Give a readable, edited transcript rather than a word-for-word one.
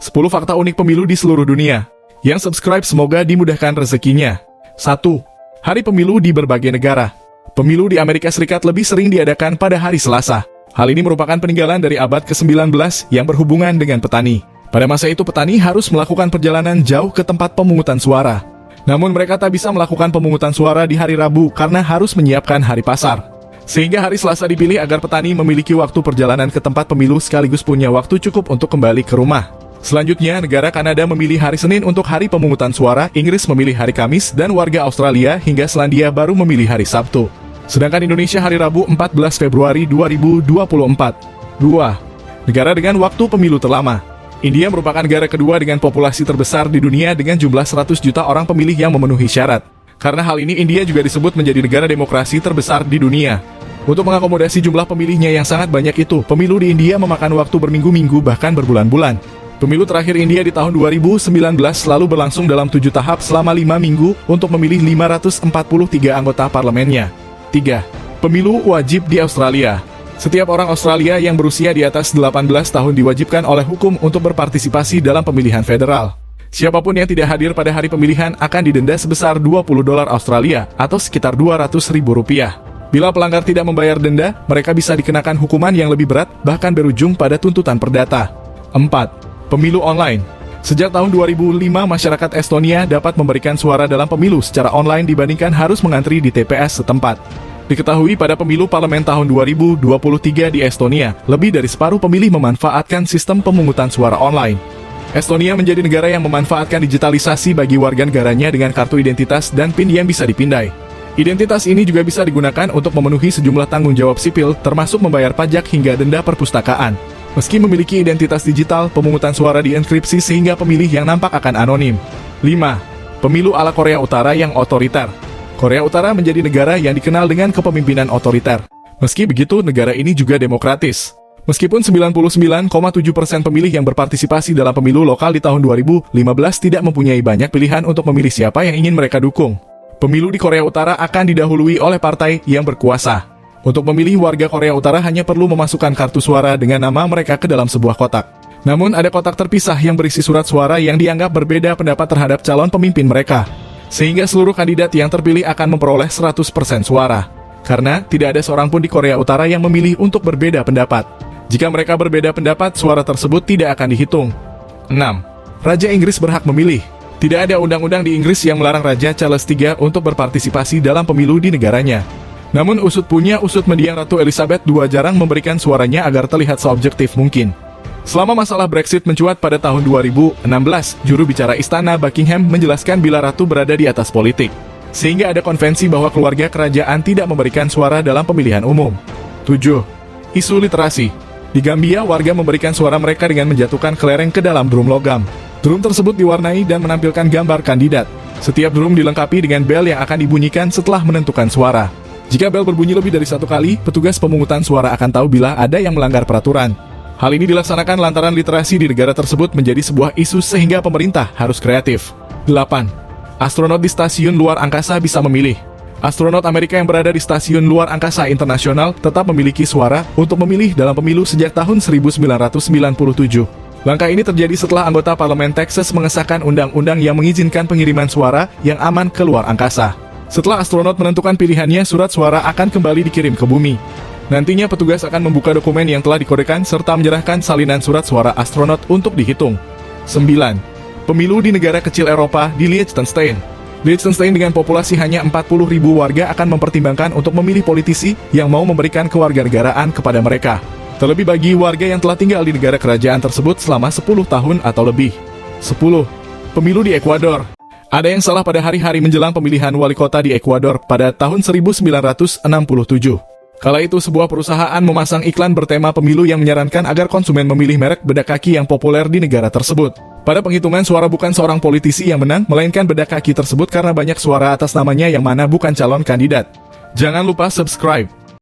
10 fakta unik pemilu di seluruh dunia. Yang subscribe semoga dimudahkan rezekinya. 1. Hari pemilu di berbagai negara. Pemilu di Amerika Serikat lebih sering diadakan pada hari Selasa. Hal ini merupakan peninggalan dari abad ke-19 yang berhubungan dengan petani. Pada masa itu petani harus melakukan perjalanan jauh ke tempat pemungutan suara. Namun mereka tak bisa melakukan pemungutan suara di hari Rabu karena harus menyiapkan hari pasar. Sehingga hari Selasa dipilih agar petani memiliki waktu perjalanan ke tempat pemilu sekaligus punya waktu cukup untuk kembali ke rumah. Selanjutnya, negara Kanada memilih hari Senin untuk hari pemungutan suara, Inggris memilih hari Kamis, dan warga Australia hingga Selandia Baru memilih hari Sabtu. Sedangkan Indonesia hari Rabu 14 Februari 2024. 2. Negara dengan waktu pemilu terlama. India merupakan negara kedua dengan populasi terbesar di dunia dengan jumlah 100 juta orang pemilih yang memenuhi syarat. Karena hal ini, India juga disebut menjadi negara demokrasi terbesar di dunia. Untuk mengakomodasi jumlah pemilihnya yang sangat banyak itu, pemilu di India memakan waktu berminggu-minggu bahkan berbulan-bulan. Pemilu terakhir India di tahun 2019 lalu berlangsung dalam 7 tahap selama 5 minggu untuk memilih 543 anggota parlemennya. 3. Pemilu wajib di Australia. Setiap orang Australia yang berusia di atas 18 tahun diwajibkan oleh hukum untuk berpartisipasi dalam pemilihan federal. Siapapun yang tidak hadir pada hari pemilihan akan didenda sebesar $20 Australia atau sekitar Rp200.000. Bila pelanggar tidak membayar denda, mereka bisa dikenakan hukuman yang lebih berat, bahkan berujung pada tuntutan perdata. 4. Pemilu online. Sejak tahun 2005, masyarakat Estonia dapat memberikan suara dalam pemilu secara online dibandingkan harus mengantri di TPS setempat. Diketahui pada pemilu parlemen tahun 2023 di Estonia, lebih dari separuh pemilih memanfaatkan sistem pemungutan suara online. Estonia menjadi negara yang memanfaatkan digitalisasi bagi warga negaranya dengan kartu identitas dan PIN yang bisa dipindai. Identitas ini juga bisa digunakan untuk memenuhi sejumlah tanggung jawab sipil, termasuk membayar pajak hingga denda perpustakaan. Meski memiliki identitas digital, pemungutan suara dienkripsi sehingga pemilih yang nampak akan anonim. 5. Pemilu ala Korea Utara yang otoriter. Korea Utara menjadi negara yang dikenal dengan kepemimpinan otoriter. Meski begitu, negara ini juga demokratis. Meskipun 99,7% pemilih yang berpartisipasi dalam pemilu lokal di tahun 2015 tidak mempunyai banyak pilihan untuk memilih siapa yang ingin mereka dukung. Pemilu di Korea Utara akan didahului oleh partai yang berkuasa. Untuk memilih, warga Korea Utara hanya perlu memasukkan kartu suara dengan nama mereka ke dalam sebuah kotak. Namun ada kotak terpisah yang berisi surat suara yang dianggap berbeda pendapat terhadap calon pemimpin mereka. Sehingga seluruh kandidat yang terpilih akan memperoleh 100% suara. Karena tidak ada seorang pun di Korea Utara yang memilih untuk berbeda pendapat. Jika mereka berbeda pendapat, suara tersebut tidak akan dihitung. 6. Raja Inggris berhak memilih. Tidak ada undang-undang di Inggris yang melarang Raja Charles III untuk berpartisipasi dalam pemilu di negaranya. Namun usut punya usut mendiang Ratu Elizabeth II jarang memberikan suaranya agar terlihat seobjektif mungkin. Selama masalah Brexit mencuat pada tahun 2016, juru bicara Istana Buckingham menjelaskan bila Ratu berada di atas politik. Sehingga ada konvensi bahwa keluarga kerajaan tidak memberikan suara dalam pemilihan umum. 7. Isu literasi. Di Gambia, warga memberikan suara mereka dengan menjatuhkan kelereng ke dalam drum logam. Drum tersebut diwarnai dan menampilkan gambar kandidat. Setiap drum dilengkapi dengan bel yang akan dibunyikan setelah menentukan suara. Jika bel berbunyi lebih dari 1 kali, petugas pemungutan suara akan tahu bila ada yang melanggar peraturan. Hal ini dilaksanakan lantaran literasi di negara tersebut menjadi sebuah isu sehingga pemerintah harus kreatif. 8. Astronot di stasiun luar angkasa bisa memilih. Astronot Amerika yang berada di stasiun luar angkasa internasional tetap memiliki suara untuk memilih dalam pemilu sejak tahun 1997. Langkah ini terjadi setelah anggota parlemen Texas mengesahkan undang-undang yang mengizinkan pengiriman suara yang aman ke luar angkasa. Setelah astronot menentukan pilihannya, surat suara akan kembali dikirim ke bumi. Nantinya petugas akan membuka dokumen yang telah dikodekan serta menyerahkan salinan surat suara astronot untuk dihitung. 9. Pemilu di negara kecil Eropa di Liechtenstein. Liechtenstein dengan populasi hanya 40.000 warga akan mempertimbangkan untuk memilih politisi yang mau memberikan kewarganegaraan kepada mereka. Terlebih bagi warga yang telah tinggal di negara kerajaan tersebut selama 10 tahun atau lebih. 10. Pemilu di Ekuador. Ada yang salah pada hari-hari menjelang pemilihan wali kota di Ekuador pada tahun 1967. Kala itu sebuah perusahaan memasang iklan bertema pemilu yang menyarankan agar konsumen memilih merek bedak kaki yang populer di negara tersebut. Pada penghitungan suara bukan seorang politisi yang menang, melainkan bedak kaki tersebut karena banyak suara atas namanya yang mana bukan calon kandidat. Jangan lupa subscribe.